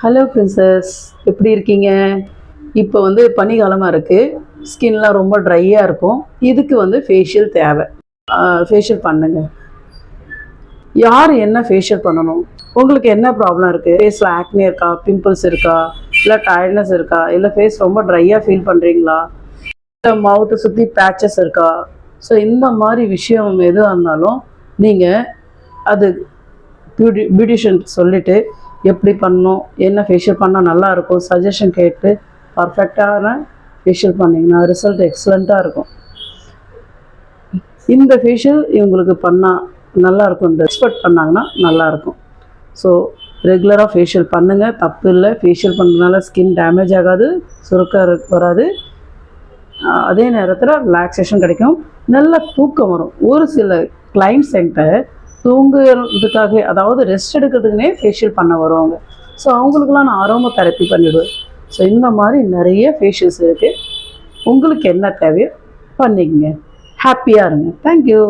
Hello princess, எப்படி இருக்கீங்க? இப்போ வந்து பனிக்காலமாக இருக்குது, ஸ்கின்லாம் ரொம்ப ட்ரையாக இருக்கும். இதுக்கு வந்து ஃபேஷியல் தேவை. ஃபேஷியல் பண்ணுங்க. யார் என்ன ஃபேஷியல் பண்ணணும்? உங்களுக்கு என்ன ப்ராப்ளம் இருக்குது? ஃபேஸில் ஆக்னி இருக்கா, பிம்பிள்ஸ் இருக்கா, இல்லை டயர்ட்னஸ் இருக்கா, இல்லை ஃபேஸ் ரொம்ப ட்ரையாக ஃபீல் பண்ணுறீங்களா, இல்லை மவுத்தை சுற்றி பேச்சஸ் இருக்கா? ஸோ இந்த மாதிரி விஷயம் எதுவாக இருந்தாலும் நீங்கள் அது பியூட்டிஷியன் சொல்லிவிட்டு எப்படி பண்ணணும், என்ன ஃபேஷியல் பண்ணால் நல்லாயிருக்கும் சஜஷன் கேட்டு பர்ஃபெக்டான ஃபேஷியல் பண்ணிங்கன்னா ரிசல்ட் எக்ஸலண்ட்டாக இருக்கும். இந்த ஃபேஷியல் இவங்களுக்கு பண்ணால் நல்லாயிருக்கும், இந்த எக்ஸ்பெக்ட் பண்ணாங்கன்னா நல்லாயிருக்கும். ஸோ ரெகுலராக ஃபேஷியல் பண்ணுங்கள், தப்பு இல்லை. ஃபேஷியல் பண்ணுறதுனால ஸ்கின் டேமேஜ் ஆகாது, சுருக்கம் வராது, அதே நேரத்தில் ரிலாக்ஸேஷன் கிடைக்கும், நல்ல தூக்கம் வரும். ஒரு சில கிளைண்ட்ஸ் என்கிட்ட தூங்குறதுக்காக, அதாவது ரெஸ்ட் எடுக்கிறதுக்குனே ஃபேஷியல் பண்ண வருவாங்க. ஸோ அவங்களுக்குலாம் நான் அரோமா தெரப்பி பண்ணிவிடுவேன். ஸோ இந்த மாதிரி நிறைய ஃபேஷியல்ஸ் இருக்குது. உங்களுக்கு என்ன தேவையோ பண்ணிக்கங்க. ஹாப்பியாக இருங்க. தேங்க்யூ.